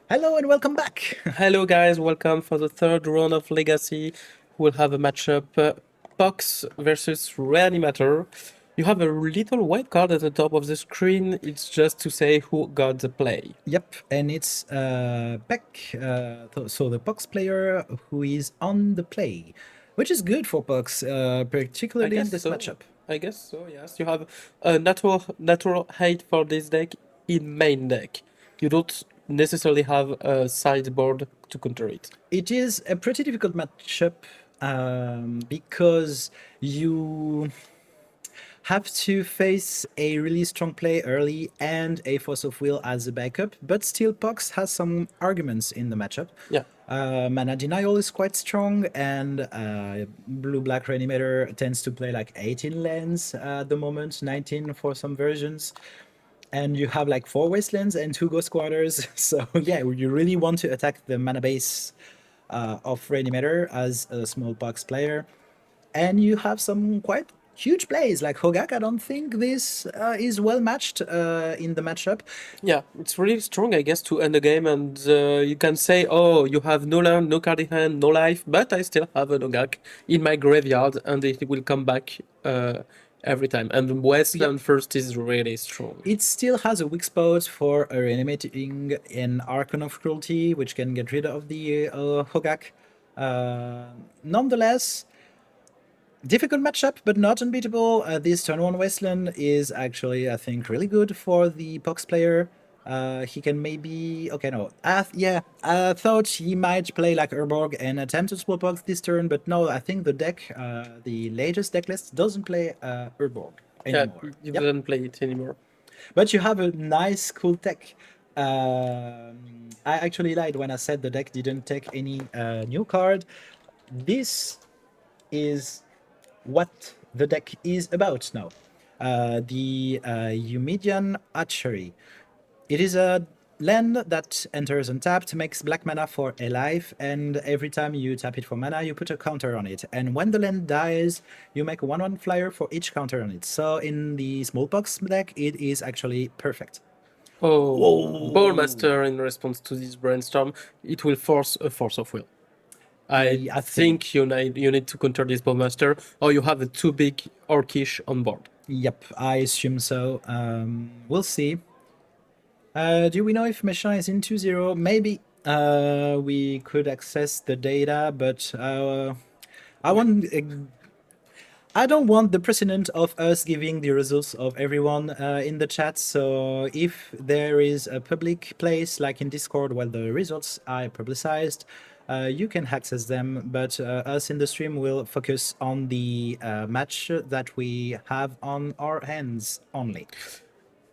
Hello and welcome back. Hello guys, welcome for the third round of Legacy. We'll have a matchup POX versus Reanimator. You have a little white card at the top of the screen. It's just to say who got the play. Yep, and it's PEC, so the Pucks player who is on the play, which is good for Pucks, I particularly in guess this so. matchup. I guess so, yes. You have a natural hate for this deck in main deck. You don't necessarily have a sideboard to counter it. It is a pretty difficult matchup because you have to face a really strong play early and a force of will as a backup, but still Pox has some arguments in the matchup. Yeah. Mana denial is quite strong, and blue black reanimator tends to play like 18 lands at the moment, 19 for some versions. And you have like 4 wastelands and 2 ghost quarters. So yeah, you really want to attack the mana base of reanimator as a small box player. And you have some quite huge plays like Hogak. I don't think this is well matched in the matchup. Yeah, it's really strong, I guess, to end the game, and you can say, "Oh, you have no land, no card in hand, no life," but I still have a Nogak in my graveyard, and it will come back every time. And Yep. Westland first is really strong. It still has a weak spot for a reanimating an Archon of Cruelty, which can get rid of the Hogak. Nonetheless, difficult matchup, but not unbeatable. This turn 1 Wasteland is actually, I think, really good for the Pox player. He can maybe... Okay, no. Yeah, I thought he might play like Urborg and attempt to small Pox this turn, but no, I think the deck, the latest deck list, doesn't play Urborg Yeah, anymore. you Yep. didn't play it anymore. But you have a nice, cool deck. I actually lied when I said the deck didn't take any new card. This is what the deck is about now. The Eumidian Archery. It is a land that enters untapped, makes black mana for a life, and every time you tap it for mana, you put a counter on it. And when the land dies, you make a 1/1 flyer for each counter on it. So in the smallpox deck, it is actually perfect. Oh, Whoa! Ballmaster in response to this brainstorm, it will force a force of will. I I think. think you need to counter this Ballmaster, or you have a too big Orcish on board. Yep, I assume so. We'll see. Do we know if Meshan is in 2-0? Maybe we could access the data, but I want. I don't want the precedent of us giving the results of everyone in the chat. So if there is a public place like in Discord where the results are publicized, you can access them. But us in the stream will focus on the match that we have on our hands only.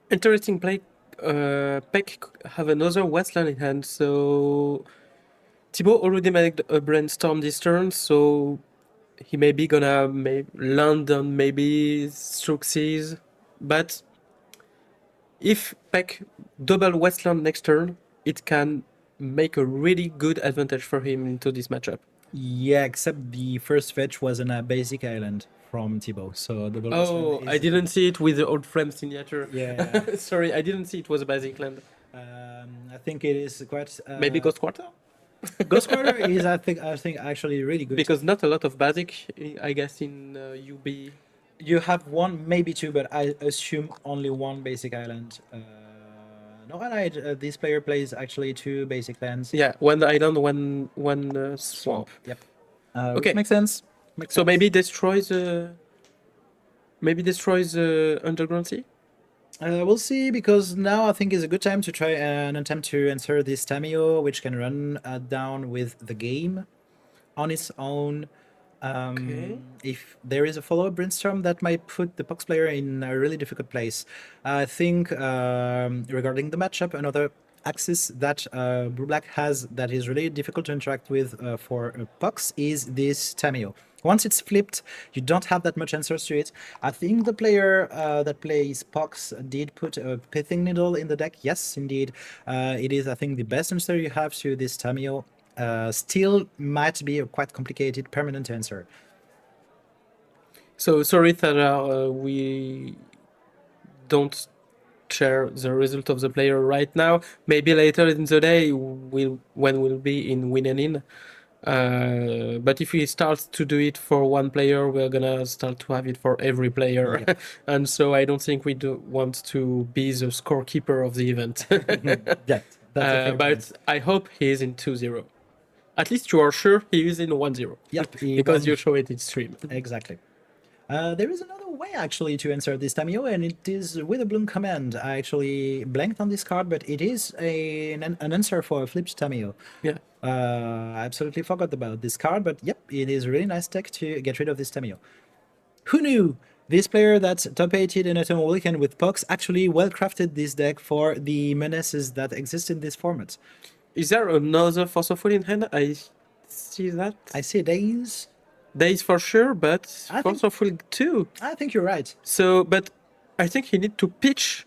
Interesting play. Peck have another Westland in hand, so Thibaut already made a brainstorm this turn, so he may be gonna land on maybe Strixes, but if Peck double Westland next turn, it can make a really good advantage for him into this matchup. Yeah, except the first fetch was on a basic island from Thibaut, so double Westland Oh, I is... didn't see it with the old frame signature. Yeah, Sorry, I didn't see it was a basic land. I think it is quite... Maybe Ghost Quarter? Ghost Quarter is, I think actually really good. Because not a lot of basic, I guess, in UB. You have one, maybe two, but I assume only one basic island. No, I lied. This player plays actually 2 basic lands. Yeah, one island, one swamp. Yep. Which Okay, makes sense. Makes so sense. maybe destroys Underground Sea. We'll see, because now I think is a good time to try an attempt to answer this Tamio, which can run down with the game on its own. Okay. If there is a follow-up brainstorm, that might put the Pox player in a really difficult place. I think regarding the matchup, another axis that Blue Black has that is really difficult to interact with for Pox is this Tamio. Once it's flipped, you don't have that much answers to it. I think the player that plays Pox did put a Pithing Needle in the deck. Yes, indeed. It is, I think, the best answer you have to this Tamio. Still might be a quite complicated permanent answer. So sorry that we don't share the result of the player right now. Maybe later in the day, when we'll be in win and in. But if we start to do it for one player, we're gonna start to have it for every player. Yep. And so I don't think we do want to be the scorekeeper of the event. Yeah, that's a fair But point. I hope he is in 2-0. At least you are sure he is in 1-0. Yep, he Because won. you show it in stream. Exactly. There is another way actually to answer this Tamio, and it is with a Bloom command. I actually blanked on this card, but it is an answer for a flipped Tamio. Yeah. I absolutely forgot about this card, but yep, it is a really nice tech to get rid of this Tamio. Who knew? This player that's top-8 in Eternal Weekend with POX actually well-crafted this deck for the menaces that exist in this format. Is there another Force of Will in hand? I see that. I see Days. Days for sure, but I Force think- of Will too. I think you're right. So, but I think he need to pitch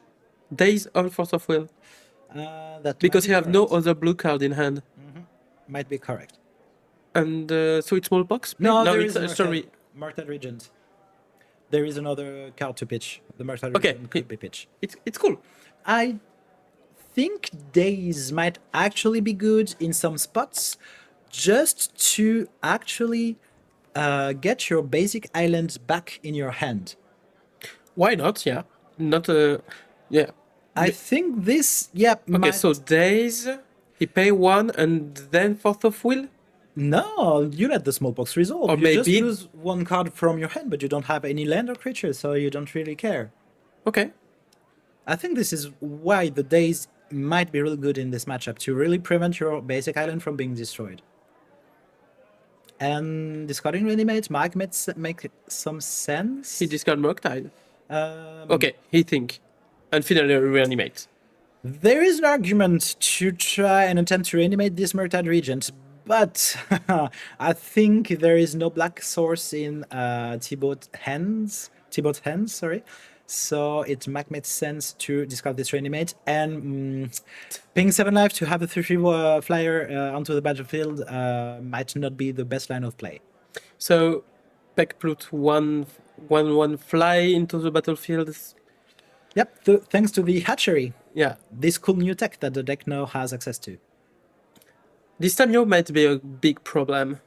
Days on Force of Will That because might he be have no correct. other blue card in hand, Might be correct. and so it's smallpox. No, there it's is sorry. Murktide Regent. There is another card to pitch. The Murktide Okay, Regent could be pitched. It's cool. I think Days might actually be good in some spots, just to actually get your basic island back in your hand. Why not? Yeah, not yeah. I think this, yeah. Okay, so Days, he pay one and then Force of Will. No, you let the smallpox resolve. Or You just maybe- lose one card from your hand, but you don't have any land or creature, so you don't really care. Okay. I think this is why the Days might be really good in this matchup, to really prevent your basic island from being destroyed. And discarding Reanimate might make some sense. He discard Murktide. Um, Okay, he think, and finally reanimate. There is an argument to try and attempt to reanimate this Murktide Regent, but I think there is no black source in Thibaut's hands. Sorry. So it might make sense to discard this reanimate and paying 7 life to have a 3/3 flyer onto the battlefield might not be the best line of play. So, PEC put one fly into the battlefield. Yep, thanks to the hatchery, Yeah, this cool new tech that the deck now has access to. this Tamio might be a big problem.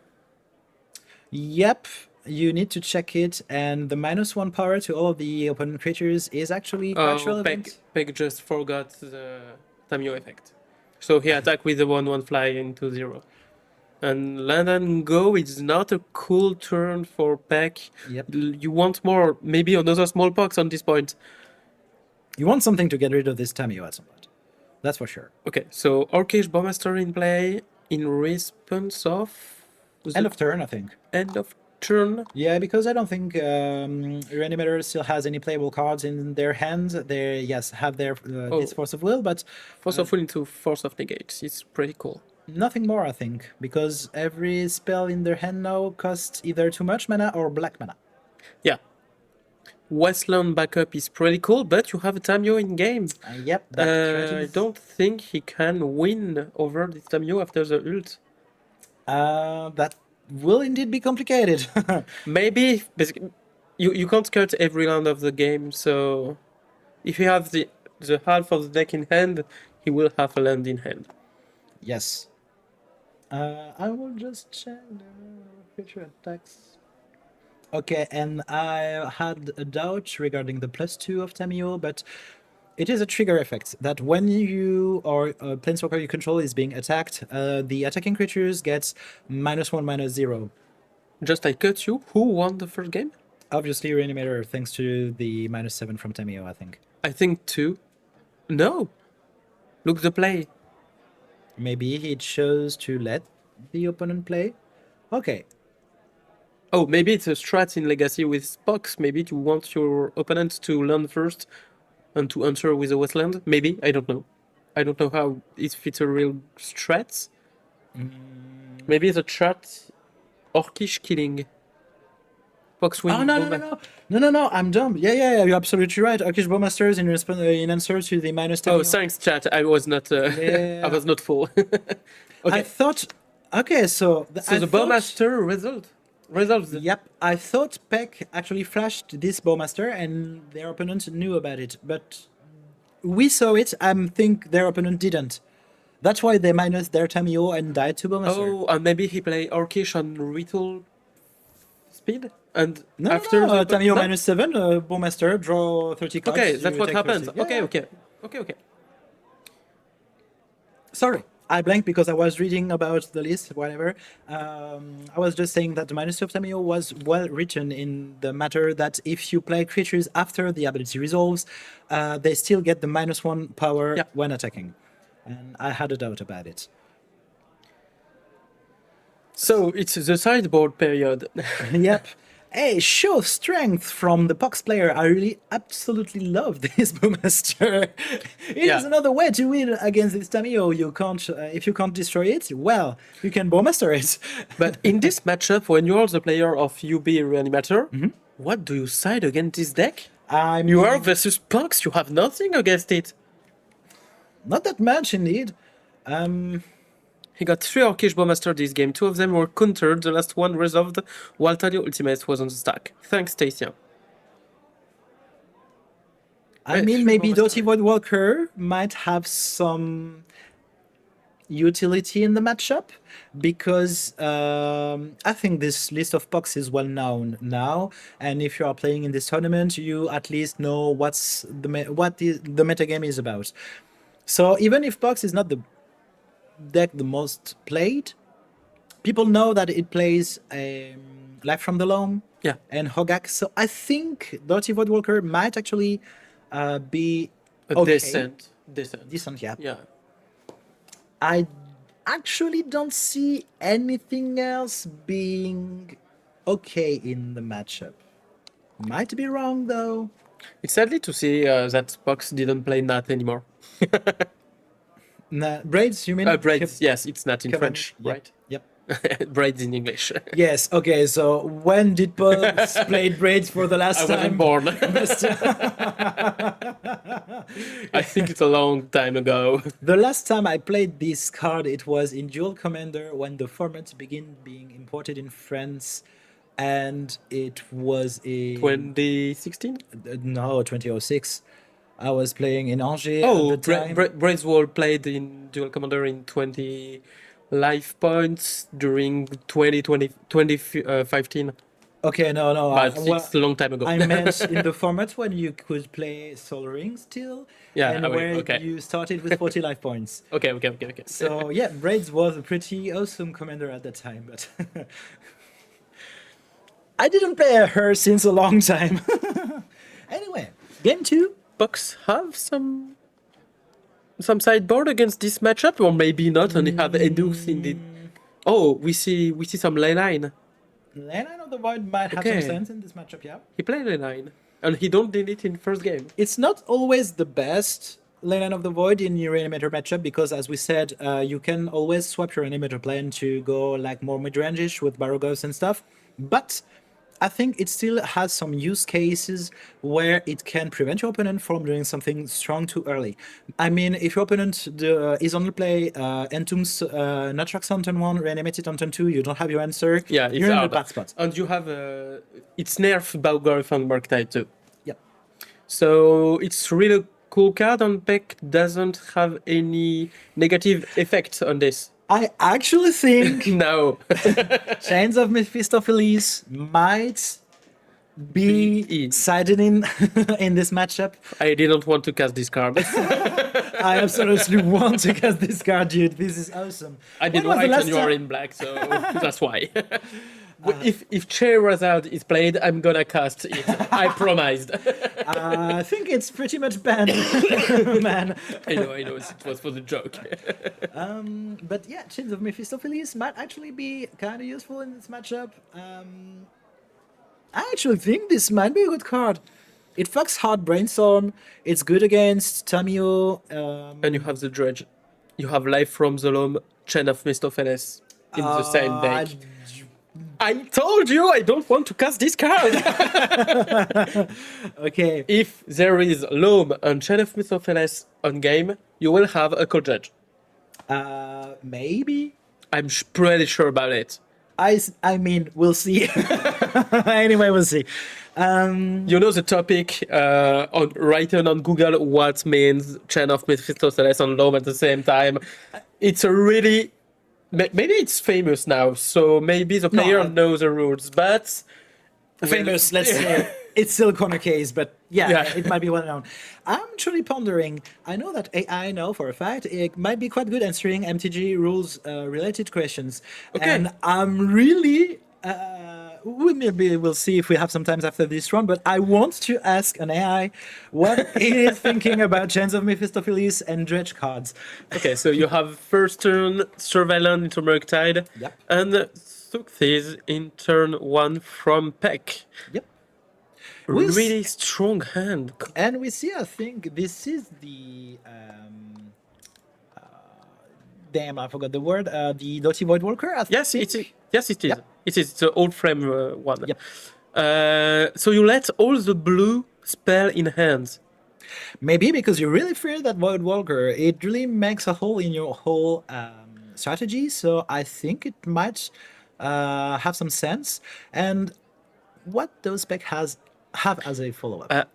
Yep, you need to check it, and the -1 power to all of the opponent creatures is actually quite relevant. PEC just forgot the Tamio effect. So he attacked with the 1/1 fly into 0. And land and go is not a cool turn for PEC. Yep. You want more, maybe another smallpox on this point. You want something to get rid of this Tamio at some point. That's for sure. Okay, so Orcish Bowmaster in play in response of End of turn, I think. end of turn. Yeah, because I don't think Reanimator still has any playable cards in their hands. They, yes, have their this Force of Will, but Force of Will into Force of Negates. It's pretty cool. nothing more, I think, because every spell in their hand now costs either too much mana or black mana. Yeah. Westland backup is pretty cool, but you have a Tamio in game. Yep, that I threatens- don't think he can win over this Tamio after the ult. That will indeed be complicated. Maybe basically, you can't cut every land of the game, so if you have the half of the deck in hand, he will have a land in hand. Yes. I will just check the creature attacks. Okay, and I had a doubt regarding the +2 of Tamio, but it is a trigger effect that when you or a planeswalker you control is being attacked, the attacking creatures gets -1/-0. Just I cut you. Who won the first game? Obviously, Reanimator, thanks to the -7 from Tamio, I think. I think 2. No. Look the play. Maybe he chose to let the opponent play. Okay. Oh, maybe it's a strat in Legacy with Spox. Maybe you want your opponent to land first and to answer with a Westland. Maybe. I don't know. I don't know how if it's a real strat. Maybe it's a strat Orcish killing. Spox win. Oh, no, I'm dumb. Yeah, you're absolutely right. Orcish Bowmasters in answer to the -10. Oh, thanks, chat. I was not. Yeah. I was not full. Okay. I thought. Okay, so So the Bowmaster resolves it. Yep, I thought PEC actually flashed this Bowmaster and their opponent knew about it, but we saw it. I think their opponent didn't. That's why they minus their Tamio and died to Bowmaster. Oh, and maybe he play Orcish on Ritual speed? And No, after no, no. the... Tamio no? -7, Bowmaster, draw 30 cards. Okay, you that's what take happens. 30. Yeah, Okay, yeah. okay. Okay, okay. Sorry, I blanked because I was reading about the list, whatever. I was just saying that the -2 of Tamio was well written in the matter that if you play creatures after the ability resolves, they still get the -1 power Yeah. when attacking. And I had a doubt about it. So, it's the sideboard period. Yep. Hey, show of strength from the Pox player. I really absolutely love this Bowmaster. It Yeah. is another way to win against this Tamio. You can't, if you can't destroy it, well, you can Bowmaster it. But in this matchup, when you're the player of UB Reanimator, what do you side against this deck? I mean, You are versus Pox, you have nothing against it. not that much indeed. He got 3 Orcish Bowmaster this game. 2 of them were countered, the last one resolved while Tadio Ultimate was on the stack. Thanks, I Stacia. mean, Sure, maybe Bowmaster. Dirty Void Walker might have some utility in the matchup because I think this list of Pox is well known now, and if you are playing in this tournament, you at least know what the metagame is about. So even if Pox is not the deck the most played, people know that it plays Life from the Loam Yeah. and Hogak. So I think Dirty Void Walker might actually be A okay. decent. Decent, yeah. Yeah. I actually don't see anything else being okay in the matchup. Might be wrong though. It's sadly to see that Pox didn't play Nat anymore. Nah, braids, you mean? Braids, yes, it's not in Kevin, French, yep, right? Yep. Braids in English. Yes. Okay. So when did Pox played braids for the last I time? wasn't born. I think it's a long time ago. The last time I played this card, it was in Duel Commander when the format began being imported in France, and it was in 2016? no 2006. I was playing in Angers Oh, at the time. Bredzinski played in Duel Commander in 20 life points during 2015. Okay, no, But it's a long time ago. I meant in the format when you could play Soul Ring still, Yeah, and oh, where okay. you started with 40 life points. Okay. So yeah, Braids was a pretty awesome commander at that time, but I didn't play her since a long time. Anyway, game 2. Bucks have some sideboard against this matchup, or maybe not, and they have Edux in the... Oh, we see some Leyline. Leyline of the Void might have Okay. some sense in this matchup, yeah. He played Leyline, and he don't did it in first game. It's not always the best Leyline of the Void in your Reanimator matchup because, as we said, you can always swap your Reanimator plan to go like more mid-range-ish with Barogos and stuff. But I think it still has some use cases where it can prevent your opponent from doing something strong too early. I mean, if your opponent is on the play, Entombs Natrax on turn 1, Reanimated on turn 2, you don't have your answer, Yeah, it's you're in a hard. bad spot. And you have it's nerf Balgorf and Murktide too. Yep. So it's really cool card, and PEC doesn't have any negative effect on this. I actually think No. Chains of Mephistopheles might be in. sided in in this matchup. I didn't want to cast this card. I absolutely want to cast this card, dude. This is awesome. I did When was the white last and you are time- in black, so that's why. If Charizard is played, I'm gonna cast it. I promised. I think it's pretty much banned, man. I know, it was for the joke. But yeah, Chains of Mephistopheles might actually be kind of useful in this matchup. I actually think this might be a good card. It fucks hard Brainstorm. It's good against Tamio. And you have the Dredge. You have Life from the Loam, Chain of Mephistopheles in the same deck. I told you I don't want to cast this card! Okay. If there is Loam and Chain of Mephistopheles on game, you will have a Cold Judge. Maybe. I'm pretty sure about it. I mean, we'll see. Anyway, we'll see. You know the topic on written on Google what means Chain of Mephistopheles on Loam at the same time. It's a really maybe it's famous now, so maybe the player knows the rules, but famous, let's say. It's still a corner case, but yeah, it might be well known. I'm truly pondering. I know that AI know for a fact it might be quite good answering MTG rules related questions. Okay. And I'm really we'll see if we have some time after this round, but I want to ask an AI what it is thinking about Chains of Mephistopheles and Dredge cards. Okay, so you have first turn Surveillant into Murktide, Yep. and Thuxes in turn 1 from PEC. Yep. Really strong hand. And we see, I think this is the damn, I forgot the word. The Doughty Voidwalker. I Yes, think. it is. Yes, it is. Yep. It is the old frame one. Yep. So you let all the blue spell in hands. Maybe because you really fear that Voidwalker. It really makes a hole in your whole strategy. So I think it might have some sense. And what those spec have as a follow-up?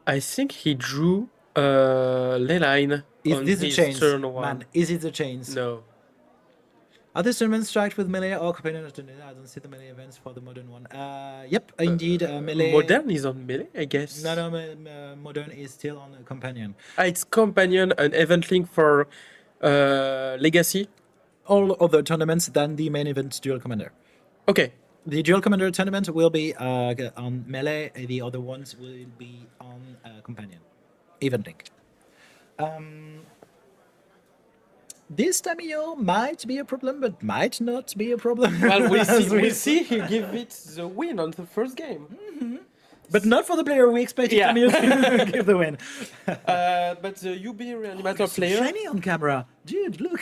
I think he drew Leyline Is on this the his chains? turn 1. Man, is it the chains? No. Other tournaments strike with melee or companion. I don't see the melee events for the modern one. Yep, indeed, melee. Modern is on melee, I guess. No, modern is still on companion. It's companion and event link for Legacy. All other tournaments than the main event Duel Commander. Okay. The Duel Commander tournament will be on melee. The other ones will be on companion. Event link. This Tamio might be a problem, but might not be a problem. Well, we'll see. He give it the win on the first game. Mm-hmm. But not for the player we expected Tamio to give the win. But the UB Reanimator player... Shiny on camera. Dude, look.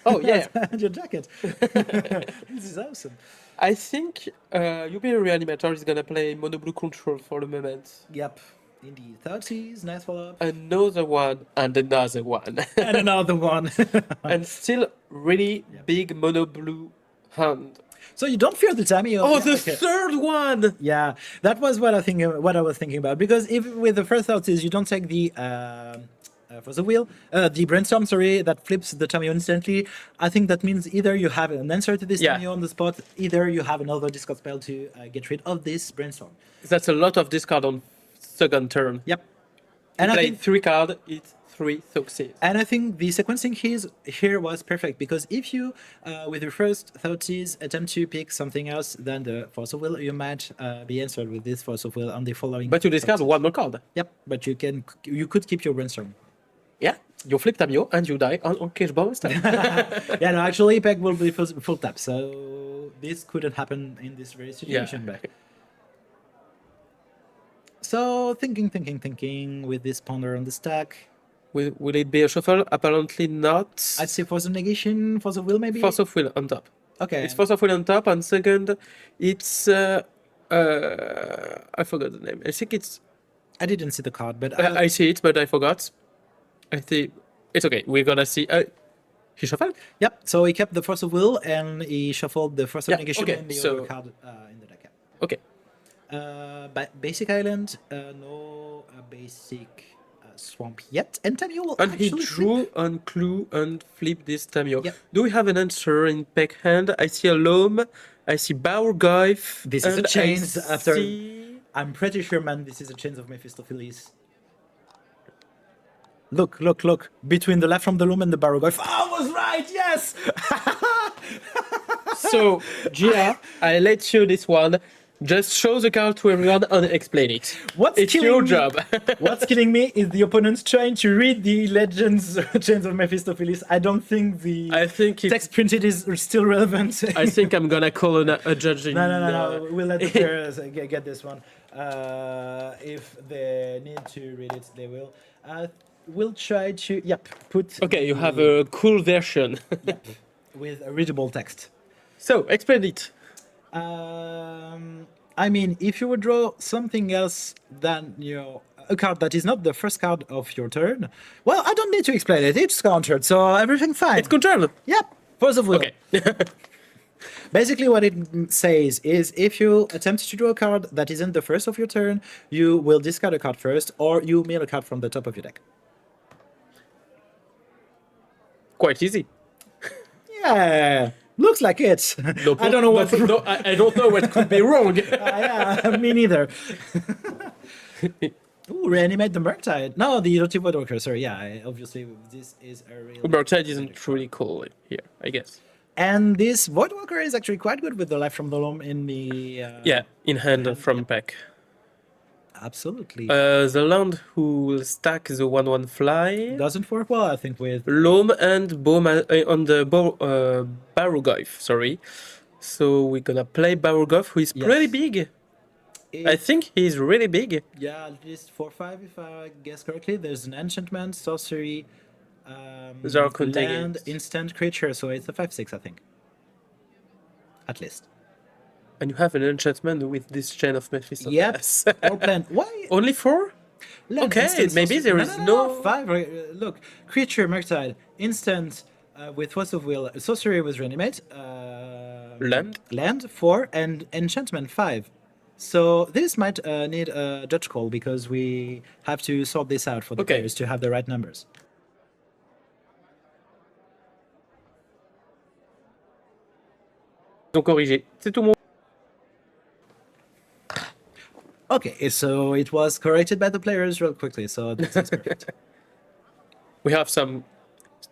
Oh, yeah. Your jacket. This is awesome. I think UB Reanimator is going to play Mono Blue Control for the moment. Yep. Indeed. 30s, nice follow-up. Another one and another one. And another one. And still really big Mono Blue hand. So you don't fear the Tamio. Oh, the third one! Yeah, that was what I was thinking about. Because if with the first thought is you don't take the for the wheel, the brainstorm, sorry, that flips the Tamio instantly. I think that means either you have an answer to this Tamio on the spot, either you have another discard spell to get rid of this brainstorm. That's a lot of discard on second turn. Yep. And I think 3 cards, it's 3 success. And I think the sequencing here was perfect because if you, with your first thought is attempt to pick something else than the Force of Will, you might be answered with this Force of Will on the following. But you discard one more card. Yep, but you could keep your brainstorm. Yeah, you flip Tamio and you die on Cage Bomb instead. Yeah, no, actually, PEC will be full tap, so this couldn't happen in this very situation. Yeah. But so thinking with this ponder on the stack. Will it be a shuffle? Apparently not. I'd say Force of Negation, Force of Will maybe? Force of Will on top. Okay. It's Force of Will on top, and second, it's... I forgot the name. I think it's... I didn't see the card, but... I see it, but I forgot. I think... It's okay, we're gonna see... he shuffled? Yep, so he kept the Force of Will, and he shuffled the Force of Negation and the other card in the deck. Yeah. Okay. But basic island, no basic swamp yet. And Tamio will and actually he drew flip. on Clue and flipped this Tamio. Yep. Do we have an answer in PEC hand? I see a Loam, I see Baurgoyf. This is a chains after... See... I'm pretty sure, man, this is a chains of Mephistopheles. Look. Between the left from the Loom and the Baurgoyf. I was right, yes! So, Gia, I let you this one. Just show the card to everyone and explain it. It's your job. What's killing me is the opponents trying to read the Legends Chains of Mephistopheles. I don't think the text printed is still relevant. I think I'm gonna call a judge. No. We'll let the players get this one. If they need to read it, they will. We'll try to, put... Okay, you have a cool version. Yep, with a readable text. So, explain it. I mean, if you would draw something else than, a card that is not the first card of your turn, well, I don't need to explain it. It's countered, so everything fine. It's countered. Yep, Force of Will. Okay. Basically, what it says is if you attempt to draw a card that isn't the first of your turn, you will discard a card first, or you mill a card from the top of your deck. Quite easy. Yeah, looks like it. No, I don't know what. No, I don't know what could be wrong. Yeah, me neither. Ooh, reanimate the Murktide. No, the Erotic Voidwalker. Sorry, yeah, obviously this is a real. Murktide isn't really cool here, I guess. And this Voidwalker is actually quite good with the Life from the Loam in the. Yeah, in hand from PEC. Absolutely. The land who will stack the 1/1 fly. Doesn't work well, I think, with. Loam and Boom on the Barugoyf, sorry. So we're gonna play Barugoyf, who is pretty big. I think he's really big. Yeah, at least 4/5 if I guess correctly. There's an enchantment, sorcery, There are land, contingents. instant creature, so it's a 5/6, I think. At least. And you have an enchantment with this chain of Mephisto. Yep. Or plan. Why? Only 4? Land, Okay, instant, maybe sorcery. there is no- 5. Look, creature, Murktide, instant with Force of Will, sorcery with Reanimate, land 4, and enchantment 5. So this might need a judge call because we have to sort this out for the Okay. players to have the right numbers. Ils ont corrigé. C'est tout mon. Okay, so it was corrected by the players real quickly, so this is perfect. We have some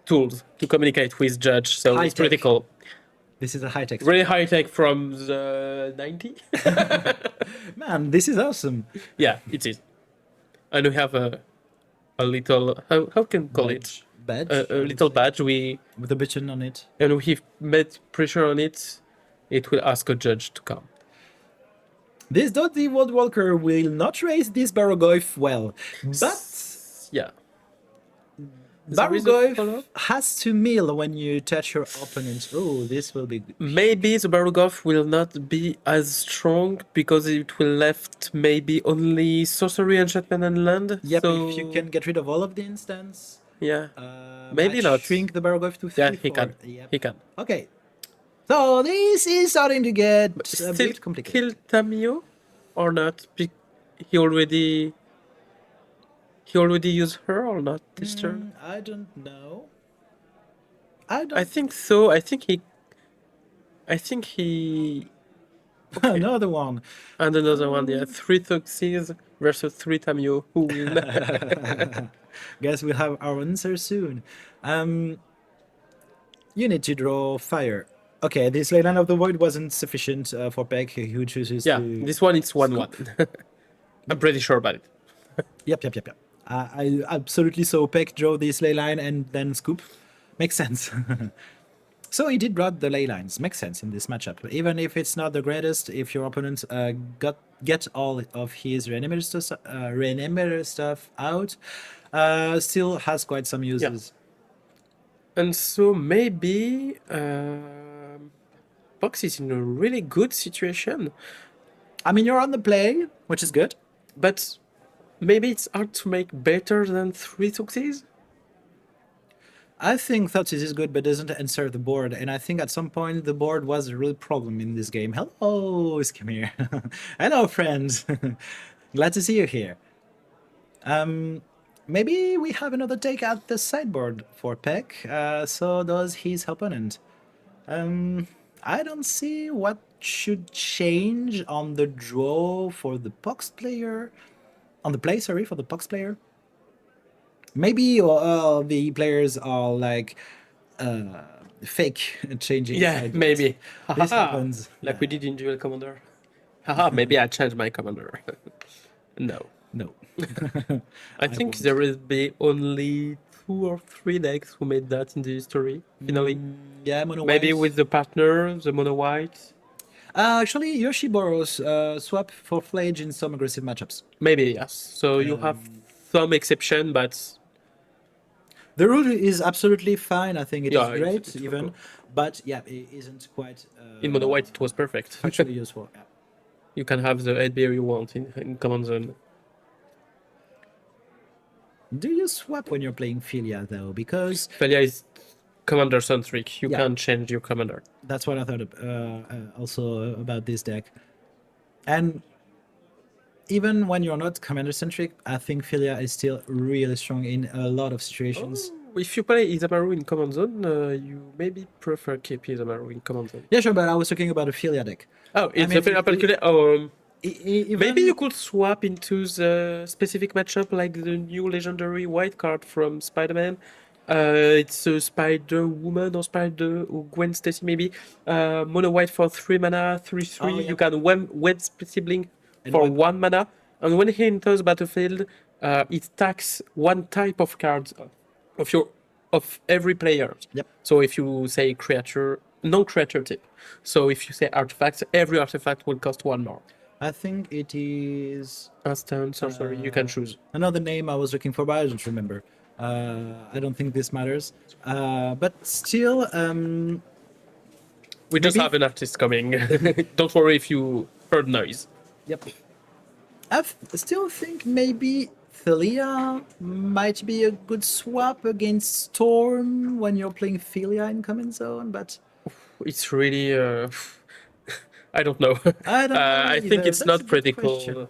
tools to communicate with judge, so High it's pretty tech. cool. This is a high tech. Really high tech from the 90. Man, this is awesome. Yeah, it is. And we have a little how can we call it Badge. a little badge. We With a button on it. and we made pressure on it. It will ask a judge to come. This Dodgy Walker will not raise this Barogoyf well, but Yeah. There is a Barogoyf follow-up? has to mill when you touch your opponent. Oh, this will be good. Maybe the Barugov will not be as strong because it will left maybe only sorcery, enchantment, and land. Yep, so if you can get rid of all of the instants, yeah, maybe Maybe not. not. Shrink the Barogoyf to 3. yeah, he 4. can. Yep. He can. Okay. So this is starting to get a Still bit complicated. kill Tamio or not? He already used her or not this turn? I don't know. I don't. I think so. I think he. Another one. And another one, yeah. 3 Toxies versus 3 Tamio. Who win? Guess we'll have our answer soon. You need to draw fire. Okay, this Leyland of the Void wasn't sufficient for PEC, who chooses Yeah, to... this one is 1/1. I'm pretty sure about it. Yep. I absolutely saw PEC draw this ley line and then scoop. Makes sense. So he did draw the ley lines. Makes sense in this matchup. Even if it's not the greatest, if your opponent get all of his Reanimator stuff out, still has quite some uses. And so maybe Box is in a really good situation, I mean, you're on the play, which is good. but maybe it's hard to make better than 3 Toxies. I think Thoughtsis is good, but doesn't answer the board. And I think at some point the board was a real problem in this game. Hello, Skimir. Hello, friends. Glad to see you here. Maybe we have another take at the sideboard for PEC. So does his opponent. I don't see what should change on the draw for the Pox player. On the play, sorry, for the Pox player. Maybe the players are like fake changing. Yeah, sideboards. maybe. This Haha, happens. like we did in Duel Commander. Haha, maybe I changed my commander. No. No. I think won't. there will be only 2 or 3 decks who made that in the history, finally. Yeah, mono Maybe white. with the partner, the mono white. Actually, Yoshi borrows swap for Flage in some aggressive matchups. Maybe, yes. So you have some exception, but The rule is absolutely fine. I think it is Yeah, it's- great, it's even. cool. But yeah, it isn't quite in mono white it was perfect. actually useful. Yeah. You can have the headbear you want in command zone. Do you swap when you're playing Philia, though? Because Felia is commander centric. You Yeah. can't change your commander. That's what I thought also about this deck. And even when you're not commander centric, I think Philia is still really strong in a lot of situations. If you play Isamaru in command zone, you maybe prefer keep Isamaru in command zone. Yeah, sure, but I was talking about a Philia deck. Oh, it's mean, a Philia particular. Even, Maybe you could swap into the specific matchup like the new legendary white card from Spider-Man. It's a Spider-Woman or Spider or Gwen Stacy maybe. Mono white for 3 mana, 3/3. Oh, yeah. You can wed sibling And for what- 1 mana. And when he enters battlefield, it attacks one type of cards of every player. Yep. So if you say creature, non-creature type. So if you say artifacts, every artifact will cost 1 more. I think it is Instant sorcery, you can choose. another name I was looking for, but I don't remember. I don't think this matters. But still, We just maybe- have an artist coming. Don't worry if you heard noise. yep. I still think maybe Philia might be a good swap against Storm when you're playing Philia in command zone, but It's really. I don't know. I don't know I think either. it's That's not a good critical. question.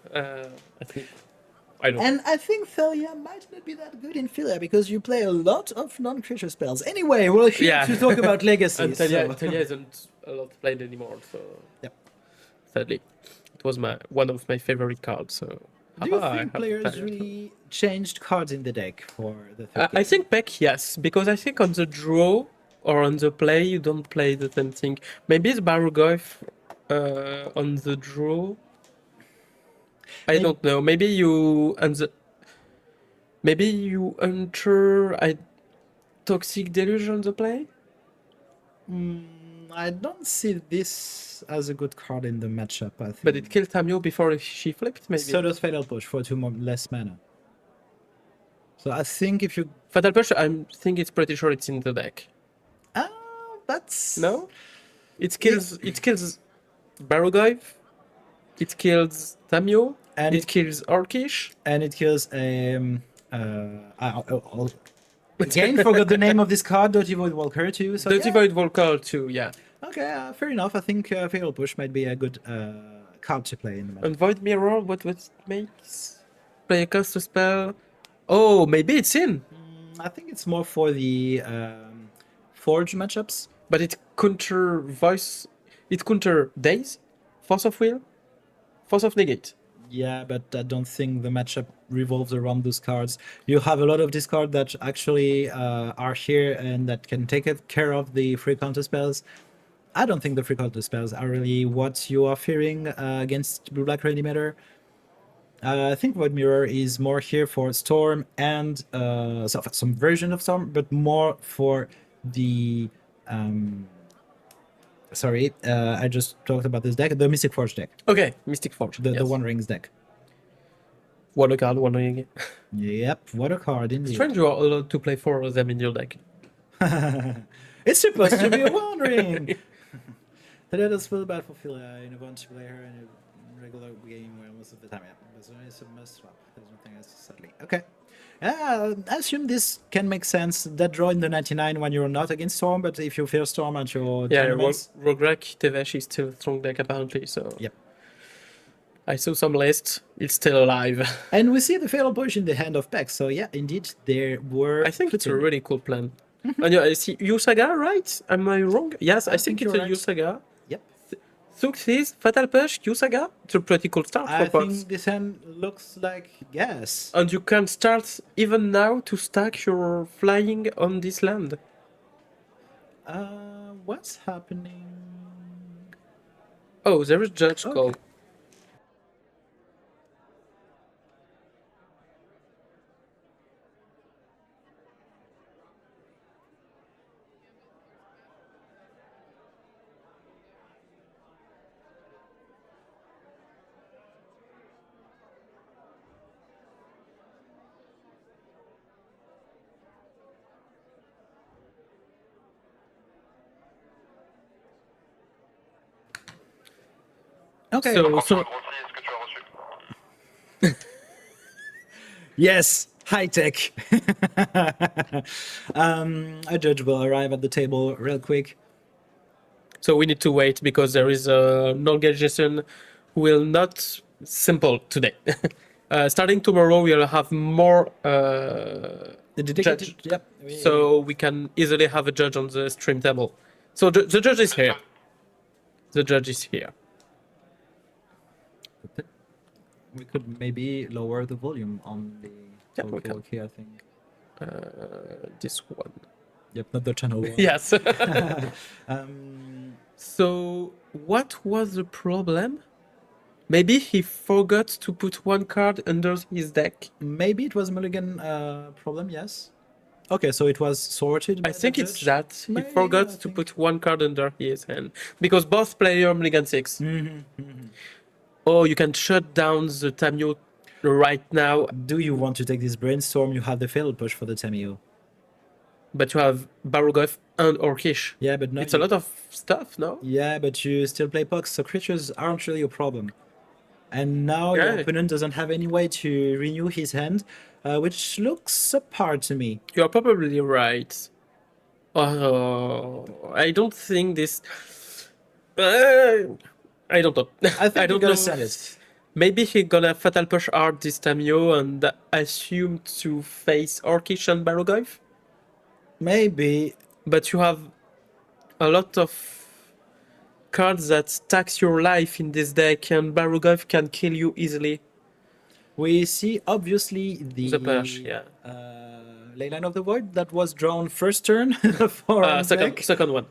I think. I don't. And I think Philia might not be that good in Philia because you play a lot of non-creature spells. Anyway, we're here Yeah. to talk about Legacy. And Talia, so- Talia isn't a lot played anymore, so. Yep. Sadly, it was one of my favorite cards. So. Do you I think have players Talia. really changed cards in the deck for the third I game? think PEC, yes, because I think on the draw or on the play you don't play the same thing. Maybe it's Barugoyf on the draw. I Maybe- don't know. Maybe you enter Toxic Deluge on the play. I don't see this as a good card in the matchup, I think. But it killed Tamio before she flipped, maybe. So does Fatal Push for 2 more, less mana. So I think if you... Fatal Push, I think it's pretty sure it's in the deck. That's... No? It kills Barugoyf, it kills Tamio, And it kills Orcish. And it kills again forgot the name of this card, Dirty Void Walker too. So Dirty yeah. Void Volcar too, yeah. Okay, fair enough. I think Fatal Push might be a good card to play in the match. And Void Mirror, what it makes? Play a cast a spell. Oh, maybe it's in. I think it's more for the Forge matchups. But it counter voice. It counter Daze, Force of Will, Force of Negate. Yeah, but I don't think the matchup revolves around those cards. You have a lot of discard that actually are here and that can take care of the free counter spells. I don't think the free counter spells are really what you are fearing against Blue Black Reanimator. I think Void Mirror is more here for Storm and some version of Storm, but more for the... Sorry, I just talked about this deck, the Mystic Forge deck, Okay, Mystic Forge. the yes. One Rings deck. One card, one ring. Yep, what a card indeed. Strange you are allowed to play 4 of them in your deck. It's supposed to be a One Ring! That does feel bad for Philia in a multiplayer and a regular game where most of the time, yeah. But it's a must swap. There's nothing else, sadly. Okay. I assume this can make sense. That draw in the 99 when you're not against Storm, but if you fear Storm at your Yeah, tournaments, Rograk Tevesh is still a strong deck apparently, so. Yep. I saw some lists, it's still alive. and we see the Fatal Push in the hand of PEC. So yeah, indeed, there were. I think it's a flipping. really cool plan. And yeah, I see Yusaga, right? Am I wrong? Yes, I think it's you're a right. Yusaga. Yep. Suxis, Fatal Push, Yusaga. It's a pretty cool start I for Pox. think this hand looks like yes. And you can start even now to stack your flying on this land. What's happening? Oh, there is Judge Okay. Call. Okay. So Yes. High tech. A judge will arrive at the table real quick. So we need to wait because there is an organization who will not simple today. Starting tomorrow, we'll have more The judge, dedicated, yep. so we can easily have a judge on the stream table. So the judge is here. The judge is here. We could maybe lower the volume on the Yeah, we can. okay, I think. This one. Yep, not the channel one. Yes. Um, So what was the problem? Maybe he forgot to put one card under his deck. maybe it was Mulligan problem, yes. Okay, so it was sorted by I think the it's judge? that he Maybe, forgot I to think. put one card under his hand because both player Mulligan 6. Mm-hmm. Oh, you can shut down the Tamio right now, Do you want to take this brainstorm? You have the fatal push for the Tamio. but you have Barugov and Orkish. Yeah, but no. It's a lot of stuff, no? Yeah, but you still play pucks, so creatures aren't really a problem. And now your Yeah. opponent doesn't have any way to renew his hand, which looks subpar to me. You're probably right. Oh, I don't think this. I don't know. I think I you're don't gonna know. sell it. Maybe he gonna fatal push hard this Tamio and assume to face Orkish and Barugov. Maybe. But you have a lot of cards that tax your life in this deck, and Barugov can kill you easily. We see obviously the push, yeah. Leyline of the Void that was drawn first turn for Second one.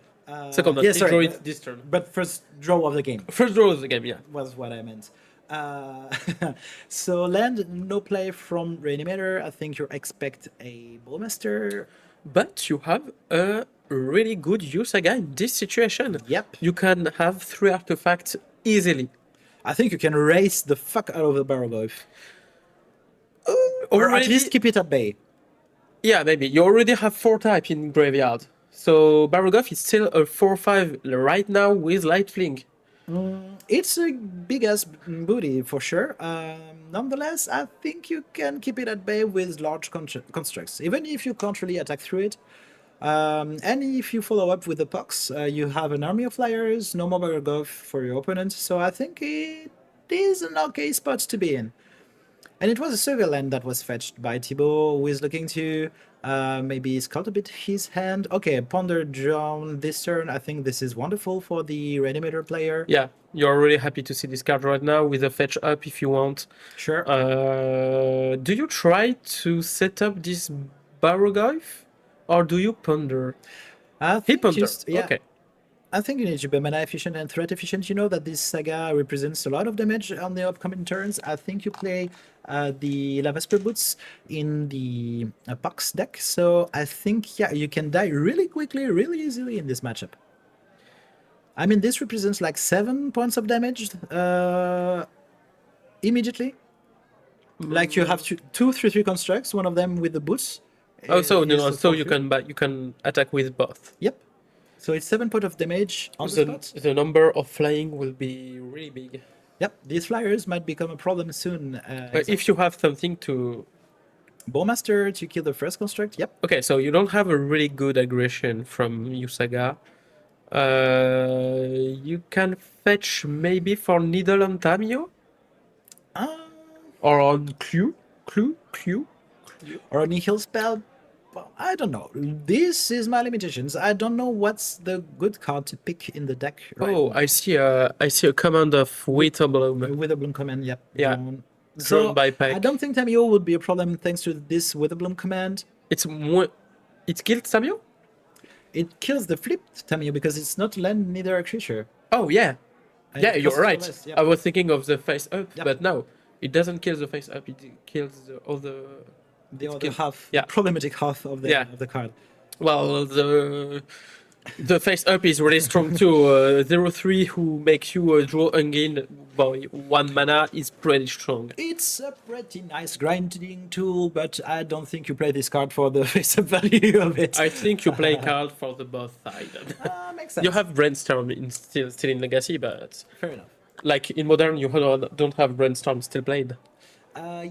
Second one. Yeah, He sorry, drew it this turn. but first draw of the game First draw of the game, yeah. was what I meant. So land no play from Reanimator. I think you expect a Bowmaster. But you have a really good Yusaga in this situation. Yep. You can have 3 artifacts easily. I think you can race the fuck out of the Barogov. Or at Already- least keep it at bay. Yeah, maybe. You already have 4 type in graveyard. So Barugov is still a 4/5 right now with Light Fling. It's a big ass booty for sure. Nonetheless, I think you can keep it at bay with large constructs, even if you can't really attack through it. And if you follow up with the pucks, you have an army of flyers, no more Baragov for your opponent. So I think it is an okay spot to be in. And it was a Silver land that was fetched by Thibaut, who is looking to maybe scout a bit his hand. Okay, Ponder drawn this turn. I think this is wonderful for the Reanimator player. Yeah, you're really happy to see this card right now with a fetch up if you want. Sure. Do you try to set up this Barugov? Or do you ponder? I He think ponder. just, yeah, Okay. I think you need to be mana efficient and threat efficient. You know that this saga represents a lot of damage on the upcoming turns. I think you play the Lavasper Boots in the Pucks deck. So I think, yeah, you can die really quickly, really easily in this matchup. I mean, this represents like 7 points of damage immediately. Like you have 2 3 constructs, one of them with the boots. Oh, so is the so you 4/3. you can attack with both. Yep. So it's 7 points of damage on the spot. The number of flying will be really big. Yep, these flyers might become a problem soon. If you have something to. Bowmaster to kill the first construct. Yep. Okay, so you don't have a really good aggression from Yusaga. You can fetch maybe for Needle on Tamio? Or on Clue? Or a nihil spell. Well, I don't know. This is my limitations. I don't know what's the good card to pick in the deck. Right Oh, I see a command of Witherbloom. Witherbloom command. Yep. Yeah. Drawn. Drawn by PEC. I don't think Tamio would be a problem thanks to this Witherbloom command. It killed Tamio? It kills the flipped Tamio because it's not land neither a creature. Oh yeah. And Yeah, it you're costs right. less, yep. I was thinking of the face up, Yep. but no. It doesn't kill the face up, it kills the other. The other good. half, Yeah. problematic half of the Yeah. of the card. Well, the face up is really strong too. 0/3 who makes you draw again by 1 mana is pretty strong. It's a pretty nice grinding tool, but I don't think you play this card for the face-up value of it. I think you play card for the both sides. Makes sense. You have Brainstorm still in Legacy, but Fair enough. like in Modern, you don't have Brainstorm still played.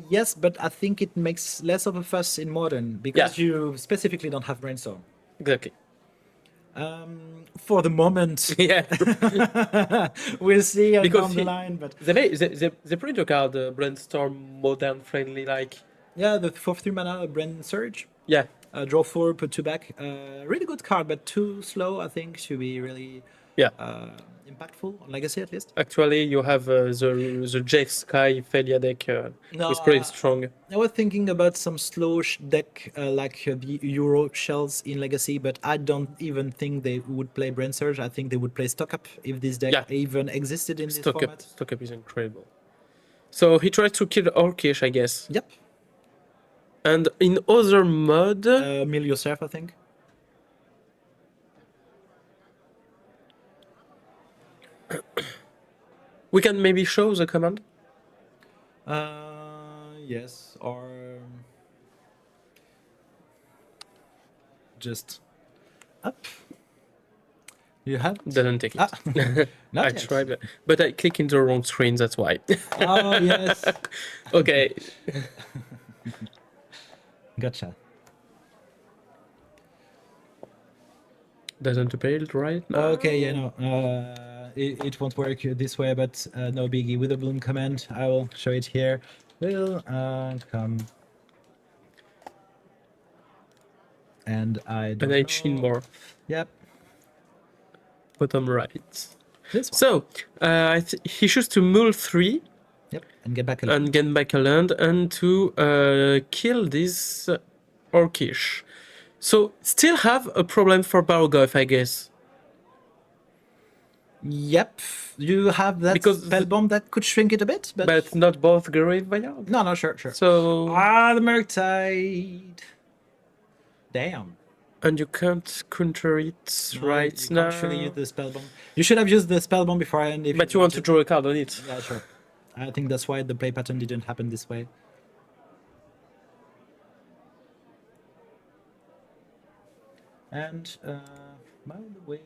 Yes, but I think it makes less of a fuss in modern because you specifically don't have brainstorm. Exactly. For the moment, Yeah. we'll see Because down the line. But they print a card brainstorm modern friendly like yeah, the 4/3 mana Brain Surge, yeah. draw 4, put 2 back. Really good card, but too slow, I think, to be really Yeah. impactful on Legacy at least. Actually, you have the Jeff Sky Felia deck No, with pretty strong. I was thinking about some slow deck like the Euro shells in Legacy, but I don't even think they would play Brain Surge. I think they would play Stock Up if this deck Yeah. even existed in this Stock format. up is incredible. So he tried to kill Orkish, I guess. Yep. And in other mod, Mill yourself, I think. we can maybe show the command. Yes, or just up. You have Doesn't take it. Ah, I not yet. tried, but I click in the wrong screen. That's why. Oh yes, Okay. gotcha. Doesn't appeal right now. Okay, yeah, no, it won't work this way, but no biggie. With the Bloom command, I will show it here. Will come, and I don't And I know. chin more. Yep. Bottom right. This one. So he chooses to mull 3. Yep, and get back a land. And get back a land and to kill this Orkish. So still have a problem for Bargoth, I guess. Yep, you have that Because spell bomb that could shrink it a bit, but not both Graveyard. No, sure. So the Murktide. Damn. and you can't counter it right you now. can't actually use the spell bomb. You should have used the spell bomb beforehand. But you want to draw a card on it. Yeah, sure. I think that's why the play pattern didn't happen this way. And by the way,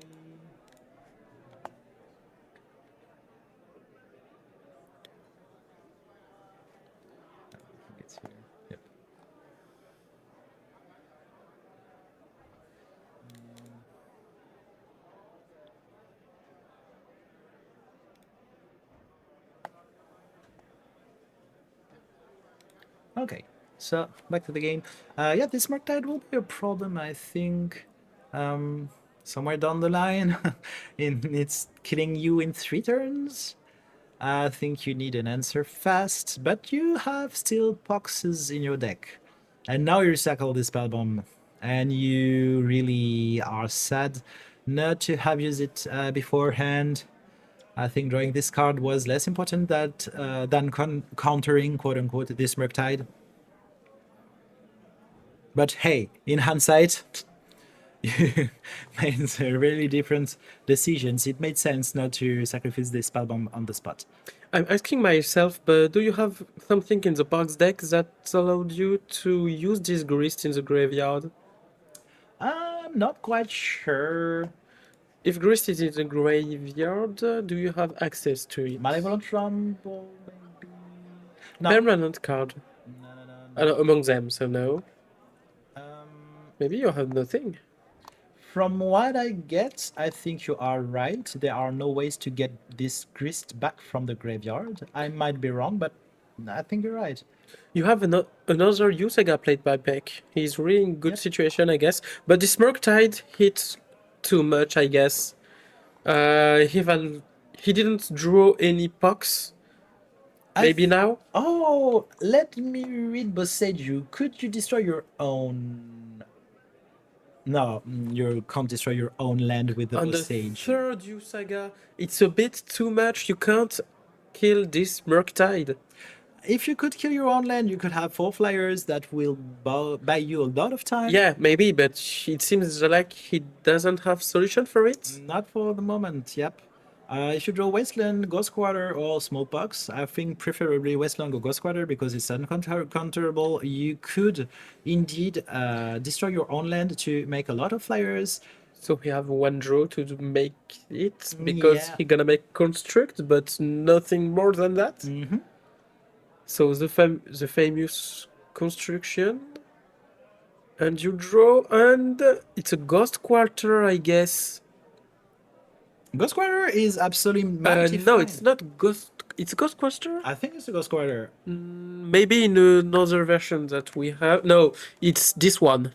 I think it's here. Yep. Okay, so back to the game. Yeah, this Murktide will be a problem, I think. Somewhere down the line, it's killing you in 3 turns. I think you need an answer fast, but you have still boxes in your deck. And now you recycle the spell bomb, and you really are sad not to have used it beforehand. I think drawing this card was less important than countering, quote-unquote, this Murktide. But hey, in hindsight, you made really different decisions. It made sense not to sacrifice this spell bomb on the spot. I'm asking myself, but do you have something in the box deck that allowed you to use this Grist in the graveyard? I'm not quite sure. If Grist is in the graveyard, do you have access to it? Malevolent Rumble, maybe? No. Permanent card. No. Among them, so no. Um, Maybe you have nothing. From what I get, I think you are right. There are no ways to get this Grist back from the graveyard. I might be wrong, but I think you're right. You have another Usega played by PEC. He's really in good situation, I guess. But this Murktide hits too much, I guess. He didn't draw any pucks. Maybe now? Oh, let me read Boseiju. Could you destroy your own? No, you can't destroy your own land with the On the Boseiju. third Usega, it's a bit too much. You can't kill this Murktide. If you could kill your own land, you could have 4 flyers that will buy you a lot of time. Yeah, maybe, but it seems like he doesn't have solution for it. Not for the moment, yep. If you draw Wasteland, Ghost Quarter, or Smallpox, I think preferably Wasteland or Ghost Quarter because it's uncounterable. You could indeed destroy your own land to make a lot of flyers. So we have one draw to make it because he's gonna make construct, but nothing more than that. Mm-hmm. So the famous construction, and you draw, and it's a ghost quarter, I guess. Ghost Quarter is absolutely mighty No, fine. it's not ghost. It's ghost quarter. I think it's a Ghost Quarter. Maybe in another version that we have. No, it's this one.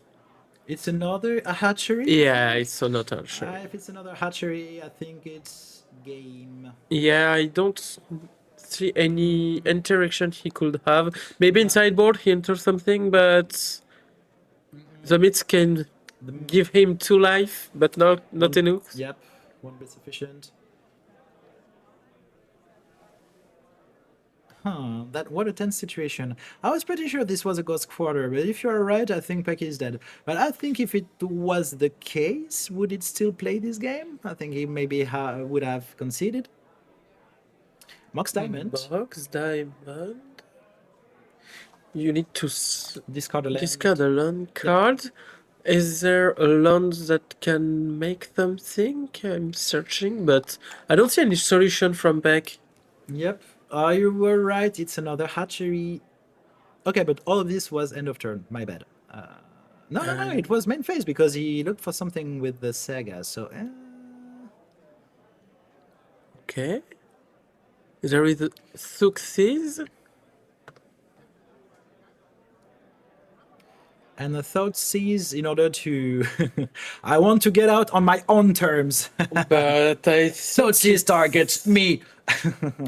It's another a hatchery? Yeah, it's another. Sure. If it's another hatchery, I think it's game. Yeah, I don't see any interaction he could have. Maybe in sideboard he enters something, but the myths can give him 2 life, but not enough. Yep, won't be sufficient. Huh, what a tense situation. I was pretty sure this was a Ghost Quarter, but if you're right, I think PEC is dead. But I think if it was the case, would it still play this game? I think he maybe would have conceded. Mox Diamond. Box diamond. You need to Discard a land. discard a land card. Is there a land that can make them think? I'm searching, but I don't see any solution from back. Yep, you were right. It's another hatchery. Okay, but all of this was end of turn. My bad. No. It was main phase because he looked for something with the Sega. So. Okay. There is a success. And the thought sees in order to. I want to get out on my own terms. But I Thought sees targets me.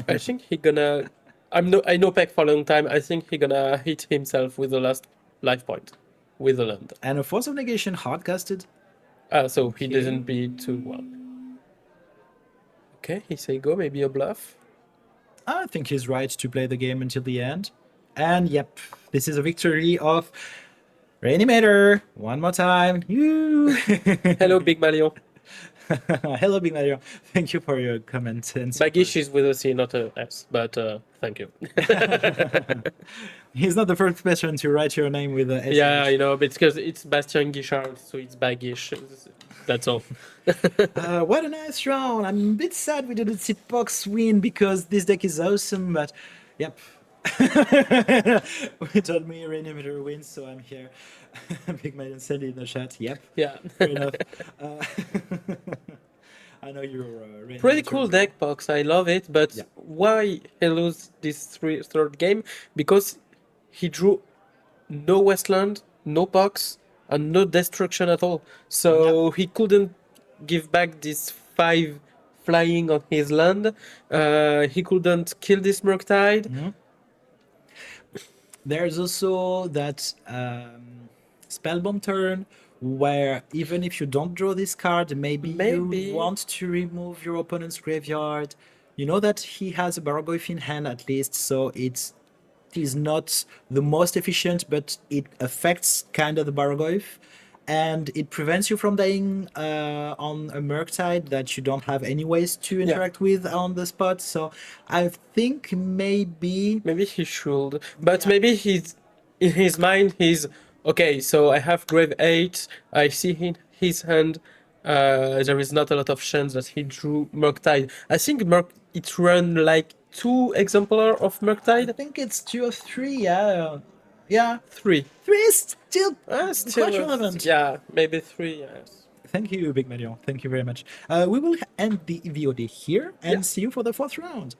I think he gonna. I know Peck for a long time. I think he gonna hit himself with the last life point with the land. And a force of negation hard casted. So he doesn't beat 2-1. Okay, he say go, maybe a bluff. I think he's right to play the game until the end. And yep, this is a victory of Reanimator. One more time. You. Hello, Big Malion. Hello, Big Mario. Thank you for your comment. And Bagish is with a C, not a S, but thank you. He's not the first person to write your name with a S. Yeah, you know, because it's Bastien Guichard, so it's Bagish. That's all. What a nice round. I'm a bit sad we didn't see Pox win because this deck is awesome, but yep. We told me Reanimator wins, so I'm here. Big Man said in the chat. Yep. Yeah. Fair enough. I know you're Pretty cool deck, Pox. I love it, but Yeah. why he lose this third game? Because he drew no Westland, no Pox, and no destruction at all. So he couldn't give back this 5 flying on his land. He couldn't kill this Murktide. Mhm. There's also that Spellbomb turn where even if you don't draw this card, maybe Maybe. you want to remove your opponent's graveyard. You know that he has a Bargoyf in hand at least, so it is not the most efficient, but it affects kind of the Bargoyf. And it prevents you from dying on a Murktide that you don't have any ways to interact with on the spot. So I think maybe Maybe he should, but maybe he's in his mind. He's okay. So I have grave 8. I see in his hand. There is not a lot of chance that he drew Murktide. I think it ran like 2 exemplar of I Murktide. think it's 2 or 3. Yeah, 3. 3 is still Still, quite relevant. Yeah, maybe 3. Yes. Thank you, Big Marion. Thank you very much. We will end the VOD here and Yeah. see you for the 4th round.